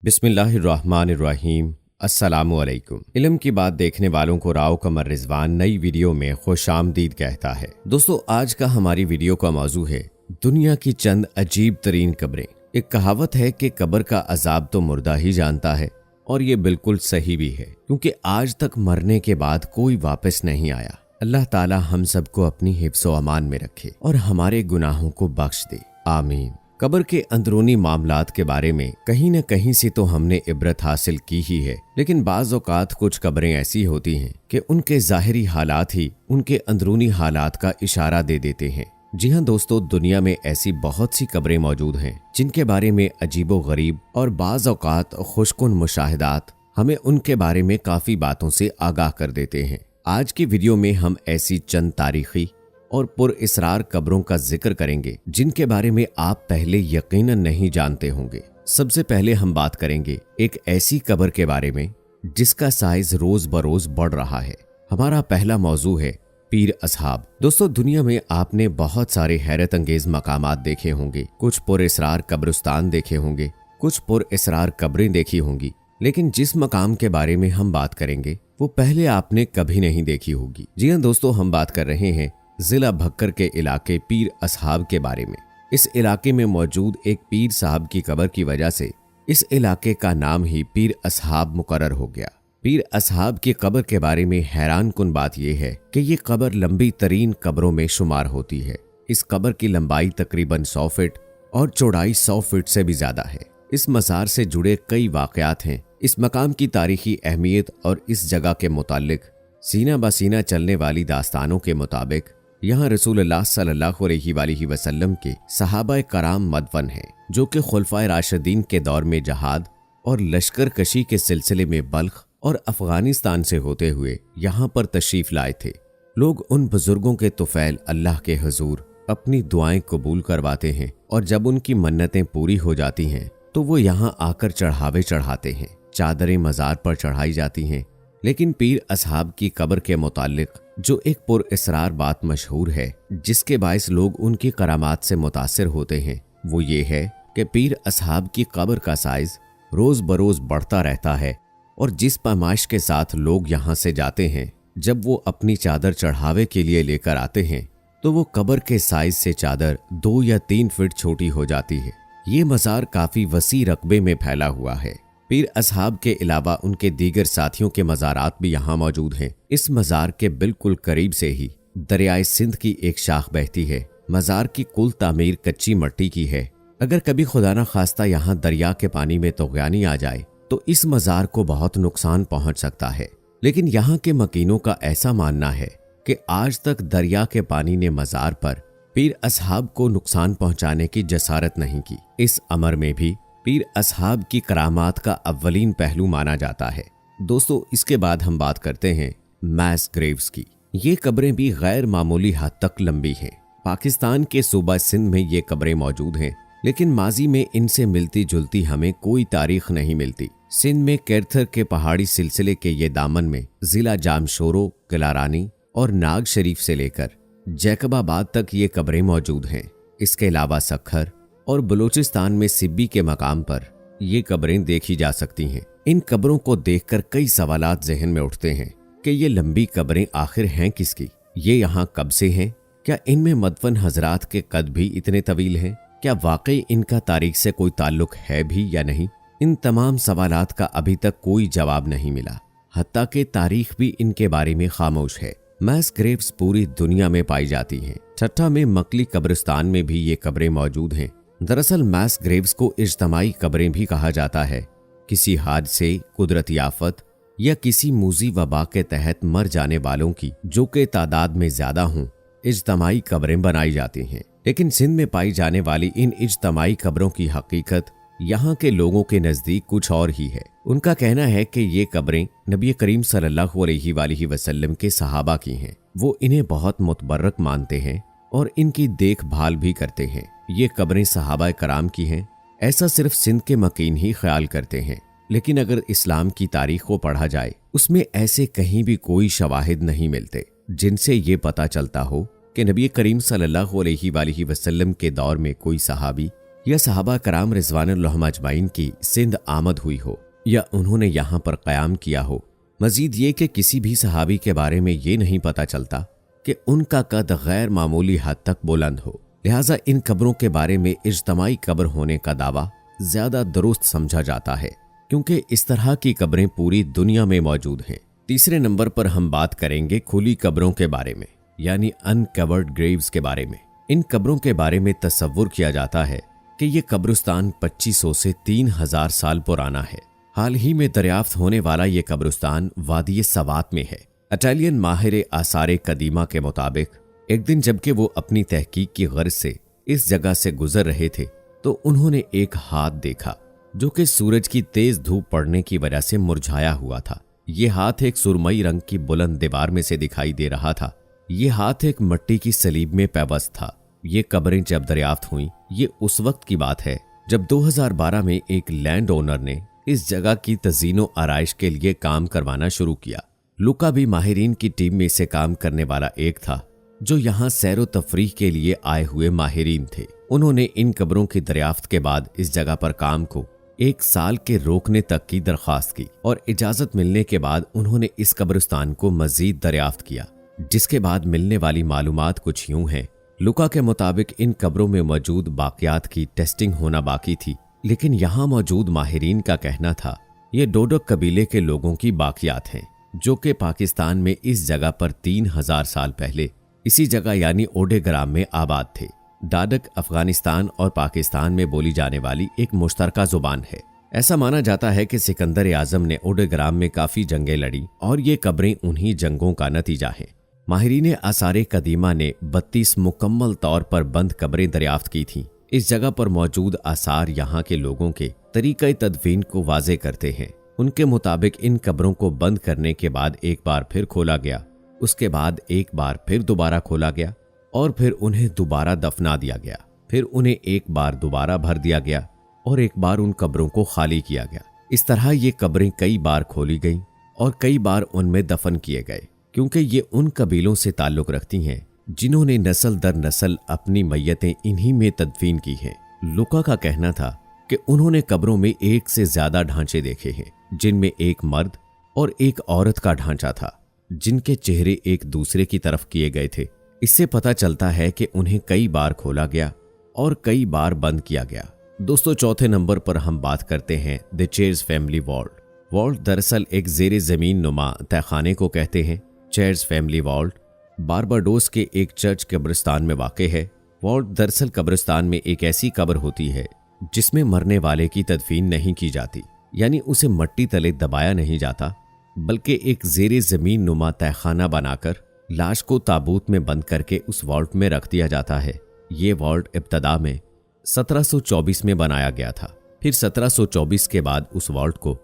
बिस्मिल्लाहिर्रहमानिर्रहीम। अस्सलामुअलैकुम। इल्म की बात देखने वालों को राव कमर रिजवान नई वीडियो में खुशामदीद कहता है। दोस्तों, आज का हमारी वीडियो का मौजू है दुनिया की चंद अजीब तरीन कब्रें। एक कहावत है कि कब्र का अजाब तो मुर्दा ही जानता है, और ये बिल्कुल सही भी है, क्योंकि आज तक मरने के बाद कोई वापस नहीं आया। अल्लाह ताला हम सबको अपनी हिफ्ज़ व अमान में रखे और हमारे गुनाहों को बख्श दे, आमीन। कब्र के अंदरूनी मामलात के बारे में कहीं न कहीं से तो हमने इबरत हासिल की ही है, लेकिन बाज़ औक़ात कुछ कब्रें ऐसी होती हैं कि उनके ज़ाहिरी हालात ही उनके अंदरूनी हालात का इशारा दे देते हैं। जी हाँ दोस्तों, दुनिया में ऐसी बहुत सी कब्रें मौजूद हैं जिनके बारे में अजीबो गरीब और बाज़ औक़ात खुशकुन मुशाहिदात हमें उनके बारे में काफ़ी बातों से आगाह कर देते हैं। आज की वीडियो में हम ऐसी चंद तारीखी और पुरअसरार कब्रों का जिक्र करेंगे जिनके बारे में आप पहले यकीनन नहीं जानते होंगे। सबसे पहले हम बात करेंगे एक ऐसी कब्र के बारे में जिसका साइज रोज बरोज बढ़ रहा है। हमारा पहला मौजू है पीर असहाब। दोस्तों, दुनिया में आपने बहुत सारे हैरत अंगेज मकामात देखे होंगे, कुछ पुरअसरार कब्रिस्तान देखे होंगे, कुछ पुरअसरार कब्रें देखी होंगी, लेकिन जिस मकाम के बारे में हम बात करेंगे वो पहले आपने कभी नहीं देखी होगी। जी हाँ दोस्तों, हम बात कर रहे हैं जिला भक्कर के इलाके पीर असहाब के बारे में। इस इलाके में मौजूद एक पीर साहब की कब्र की वजह से इस इलाके का नाम ही पीर असहाब मुकर्रर हो गया। पीर असहाब की कब्र के बारे में हैरान कुन बात यह है कि ये कब्र लंबी तरीन कब्रों में शुमार होती है। इस कब्र की लंबाई तकरीबन 100 फीट और चौड़ाई 100 फीट से भी ज्यादा है। इस मज़ार से जुड़े कई वाकयात हैं। इस मकाम की तारीखी अहमियत और इस जगह के मुतालिक सीना बसीना चलने वाली दास्तानों के मुताबिक यहाँ रसूलुल्लाह सल्लल्लाहु अलैहि वसल्लम के सहाबा कराम मदफन हैं, जो कि खुलफाए राशिदीन के दौर में जहाद और लश्कर कशी के सिलसिले में बल्ख और अफगानिस्तान से होते हुए यहाँ पर तशरीफ लाए थे। लोग उन बुजुर्गों के तुफैल अल्लाह के हुजूर अपनी दुआएं कबूल करवाते हैं, और जब उनकी मन्नतें पूरी हो जाती हैं तो वो यहाँ आकर चढ़ावे चढ़ाते हैं। चादरें मज़ार पर चढ़ाई जाती हैं। लेकिन पीर असहाब की कब्र के मुतालिक जो एक पुरअसरार बात मशहूर है, जिसके बायस लोग उनकी करामात से मुतासिर होते हैं, वो ये है कि पीर असहाब की कब्र का साइज रोज बरोज बढ़ता रहता है, और जिस पैमाइश के साथ लोग यहाँ से जाते हैं, जब वो अपनी चादर चढ़ावे के लिए लेकर आते हैं तो वो कब्र के साइज से चादर 2 या 3 फीट छोटी हो जाती है। ये मज़ार काफी वसी रकबे में फैला हुआ है। पीर असहाब के अलावा उनके दीगर साथियों के मज़ारात भी यहाँ मौजूद हैं। इस मज़ार के बिल्कुल करीब से ही दरियाए सिंध की एक शाख बहती है। मज़ार की कुल तामीर कच्ची मिट्टी की है। अगर कभी खुदा न खास्ता यहाँ दरिया के पानी में तूफ़ानी आ जाए तो इस मज़ार को बहुत नुकसान पहुँच सकता है। लेकिन यहाँ के मकीनों का ऐसा मानना है कि आज तक दरिया के पानी ने मज़ार पर पीर असहाब को नुकसान पहुँचाने की जसारत नहीं की। इस अमर में भी पीर असहाब की करामात का अव्वलीन पहलू माना जाता है। दोस्तों, इसके बाद हम बात करते हैं मैस ग्रेव्स की। ये कब्रें भी गैर मामूली हद तक लंबी हैं। पाकिस्तान के सूबा सिंध में ये कब्रें मौजूद हैं, लेकिन माजी में इनसे मिलती जुलती हमें कोई तारीख नहीं मिलती। सिंध में कैर्थर के पहाड़ी सिलसिले के ये दामन में जिला जामशोरो, किलारानी और नाग शरीफ से लेकर जैकबाबाद तक ये कब्रें मौजूद हैं। इसके अलावा सखर और बलूचिस्तान में सिब्बी के मकाम पर ये कब्रें देखी जा सकती हैं। इन कब्रों को देखकर कई सवालात जहन में उठते हैं कि ये लंबी कब्रें आखिर हैं किसकी? ये यहाँ कब से हैं? क्या इनमें मदफन हजरात के कद भी इतने तवील हैं? क्या वाकई इनका तारीख से कोई ताल्लुक है भी या नहीं? इन तमाम सवालात का अभी तक कोई जवाब नहीं मिला। हत्ता कि तारीख भी इनके बारे में खामोश है। मैस ग्रेव्स पूरी दुनिया में पाई जाती हैं। ठट्ठा में मकली कब्रिस्तान में भी ये कब्रें मौजूद हैं। दरअसल मैस ग्रेव्स को इज्तमाई कब्रें भी कहा जाता है। किसी हादसे, कुदरती आफत या किसी मूजी वबा के तहत मर जाने वालों की, जो कि तादाद में ज्यादा हों, इज्तमाई कब्रें बनाई जाती हैं। लेकिन सिंध में पाई जाने वाली इन इज्तमाई कब्रों की हकीकत यहाँ के लोगों के नजदीक कुछ और ही है। उनका कहना है कि ये कब्रें नबी करीम सल्लल्लाहु अलैहि वसल्लम के सहाबा की हैं। वो इन्हें बहुत मुतबर्रक मानते हैं और इनकी देखभाल भी करते हैं। ये कब्रें सहाबा कराम की हैं, ऐसा सिर्फ सिंध के मकीन ही ख्याल करते हैं। लेकिन अगर इस्लाम की तारीख को पढ़ा जाए, उसमें ऐसे कहीं भी कोई शवाहिद नहीं मिलते जिनसे ये पता चलता हो कि नबी करीम सल्लल्लाहु अलैहि वसल्लम के दौर में कोई सहाबी या सहाबा कराम रिज़वानुल्लाह अजमाइन की सिंध आमद हुई हो या उन्होंने यहाँ पर क़याम किया हो। मजीद ये कि किसी भी सहाबी के बारे में ये नहीं पता चलता कि उनका कद गैर मामूली हद तक बुलंद हो। लिहाजा इन कब्रों के बारे में इज्तमाई कब्र होने का दावा ज्यादा दुरुस्त समझा जाता है, क्योंकि इस तरह की कब्रें पूरी दुनिया में मौजूद हैं। तीसरे नंबर पर हम बात करेंगे खुली कब्रों के बारे में, यानी अनकवर्ड ग्रेव्स के बारे में। इन कब्रों के बारे में तसव्वुर किया जाता है कि ये कब्रिस्तान 2500 से 3000 साल पुराना है। हाल ही में दरियाफ्त होने वाला ये कब्रिस्तान वादी सवात में है। इटालियन माहिर आसार कदीमा के मुताबिक एक दिन जबकि वो अपनी तहकीक की गर्ज से इस जगह से गुजर रहे थे तो उन्होंने एक हाथ देखा जो कि सूरज की तेज धूप पड़ने की वजह से मुरझाया हुआ था। ये हाथ एक सुरमई रंग की बुलंद दीवार में से दिखाई दे रहा था। ये हाथ एक मिट्टी की सलीब में पैबस्त था। ये कब्रें जब दरियाफ्त हुई, ये उस वक्त की बात है जब 2012 में एक लैंड ओनर ने इस जगह की तज़ीनो आराइश के लिए काम करवाना शुरू किया। लुका भी माहिरीन की टीम में से काम करने वाला एक था जो यहाँ सैरो तफरीह के लिए आए हुए माहिरीन थे। उन्होंने इन कब्रों की दरियाफ्त के बाद इस जगह पर काम को 1 साल के रोकने तक की दरख्वास्त की और इजाजत मिलने के बाद उन्होंने इस कब्रिस्तान को मजीद दरियाफ्त किया, जिसके बाद मिलने वाली मालूमात कुछ यूं हैं। लुका के मुताबिक इन कब्रों में मौजूद बाकियात की टेस्टिंग होना बाकी थी, लेकिन यहाँ मौजूद माहिरीन का कहना था ये डोडो कबीले के लोगों की बाकियात हैं जो कि पाकिस्तान में इस जगह पर 3000 साल पहले इसी जगह यानी ओडेग्राम में आबाद थे। डाडक अफगानिस्तान और पाकिस्तान में बोली जाने वाली एक मुश्तरका जुबान है। ऐसा माना जाता है कि सिकंदर आजम ने ओडेग्राम में काफी जंगें लड़ी और ये कब्रें उन्हीं जंगों का नतीजा हैं। माहिरीन आसार कदीमा ने 32 मुकम्मल तौर पर बंद कब्रें दरियाफ्त की थीं। इस जगह पर मौजूद आसार यहाँ के लोगों के तरीक़े तदफीन को वाज़े करते हैं। उनके मुताबिक इन कब्रों को बंद करने के बाद एक बार फिर खोला गया, उसके बाद एक बार फिर दोबारा खोला गया और फिर उन्हें दोबारा दफना दिया गया, फिर उन्हें एक बार दोबारा भर दिया गया और एक बार उन कब्रों को खाली किया गया। इस तरह ये कब्रें कई बार खोली गईं और कई बार उनमें दफन किए गए, क्योंकि ये उन कबीलों से ताल्लुक़ रखती हैं जिन्होंने नस्ल दर नस्ल अपनी मैयतें इन्हीं में तदफीन की हैं। लुका का कहना था कि उन्होंने कब्रों में एक से ज्यादा ढांचे देखे हैं, जिनमें एक मर्द और एक औरत का ढांचा था, जिनके चेहरे एक दूसरे की तरफ किए गए थे। इससे पता चलता है कि उन्हें कई बार खोला गया और कई बार बंद किया गया। दोस्तों, चौथे नंबर पर हम बात करते हैं the chairs family vault. Vault दरअसल एक ज़ेरे ज़मीन नुमा तहखाने को कहते हैं। चेयर्स फैमिली वॉल्ट बारबाडोस के एक चर्च कब्रिस्तान में वाक़े है। वॉल्ट दरअसल कब्रिस्तान में एक ऐसी कब्र होती है जिसमें मरने वाले की तदफीन नहीं की जाती, यानी उसे मिट्टी तले दबाया नहीं जाता, बल्कि एक ज़ेरे ज़मीन नुमा तहखाना बनाकर लाश को ताबूत में बंद करके उस वॉल्ट में रख दिया जाता है। ये वॉल्ट इब्तदा में 1724 में बनाया गया था। फिर 1724 के बाद उस वॉल्ट को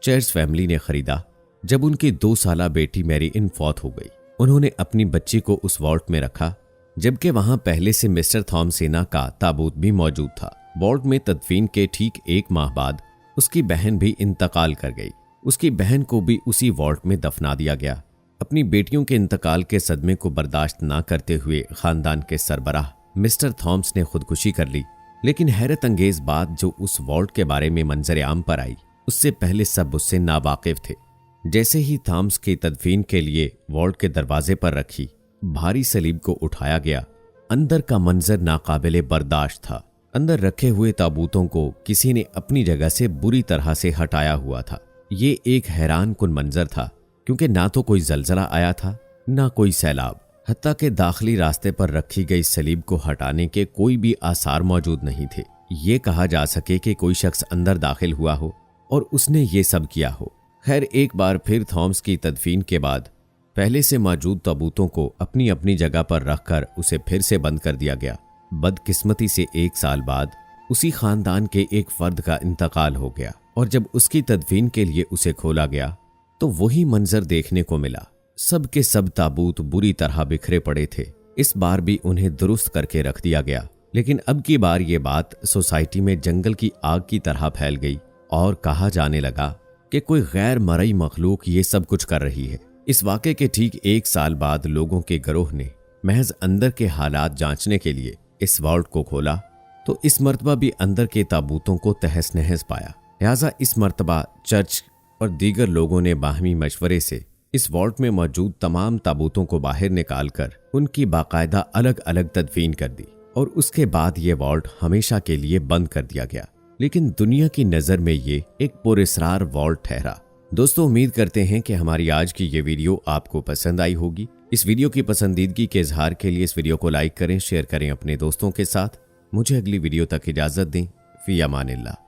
चेयर्स फैमिली ने खरीदा जब उनकी 2 साला बेटी मैरी इन फौत हो गई। उन्होंने अपनी बच्ची को उस वॉल्ट में रखा, जबकि वहां पहले से मिस्टर थॉमसेना का ताबूत भी मौजूद था। वॉल्ट में तदफीन के ठीक 1 माह बाद उसकी बहन भी इंतकाल कर गई। उसकी बहन को भी उसी वॉल्ट में दफना दिया गया। अपनी बेटियों के इंतकाल के सदमे को बर्दाश्त ना करते हुए खानदान के सरबराह मिस्टर थॉम्स ने खुदकुशी कर ली। लेकिन हैरत अंगेज बात जो उस वॉल्ट के बारे में मंजर आम पर आई, उससे पहले सब उससे नावाकिफ थे। जैसे ही थॉम्स की तदफीन के लिए वॉल्ट के दरवाजे पर रखी भारी सलीब को उठाया गया, अंदर का मंजर नाकाबिले बर्दाश्त था। अंदर रखे हुए ताबूतों को किसी ने अपनी जगह से बुरी तरह से हटाया हुआ था। ये एक हैरान कुन मंजर था, क्योंकि ना तो कोई जलजला आया था ना कोई सैलाब। हत्ता के दाखिली रास्ते पर रखी गई सलीब को हटाने के कोई भी आसार मौजूद नहीं थे। ये कहा जा सके कि कोई शख्स अंदर दाखिल हुआ हो और उसने ये सब किया हो। खैर, एक बार फिर थॉम्स की तदफीन के बाद पहले से मौजूद ताबूतों को अपनी अपनी जगह पर रखकर उसे फिर से बंद कर दिया गया। बदकिस्मती से 1 साल बाद उसी खानदान के एक फर्द का इंतकाल हो गया और जब उसकी तदफीन के लिए उसे खोला गया तो वही मंजर देखने को मिला। सब के सब ताबूत बुरी तरह बिखरे पड़े थे। इस बार भी उन्हें दुरुस्त करके रख दिया गया, लेकिन अब की बार ये बात सोसाइटी में जंगल की आग की तरह फैल गई और कहा जाने लगा कि कोई गैर मरई मखलूक ये सब कुछ कर रही है। इस वाक़े के ठीक 1 साल बाद लोगों के गिरोह ने महज अंदर के हालात जांचने के लिए इस वॉल्ट को खोला तो इस मर्तबा भी अंदर के ताबूतों को तहस नहस पाया। लिहाजा इस मर्तबा चर्च और दीगर लोगों ने बाहमी मशवरे से इस वॉल्ट में मौजूद तमाम ताबूतों को बाहर निकालकर उनकी बाकायदा अलग अलग तदफीन कर दी और उसके बाद ये वॉल्ट हमेशा के लिए बंद कर दिया गया। लेकिन दुनिया की नज़र में ये एक पुरस्रार वॉल्ट ठहरा। दोस्तों, उम्मीद करते हैं कि हमारी आज की ये वीडियो आपको पसंद आई होगी। इस वीडियो की पसंदीदगी के इजहार के लिए इस वीडियो को लाइक करें, शेयर करें अपने दोस्तों के साथ। मुझे अगली वीडियो तक इजाज़त दें। फी अमानिल्लाह।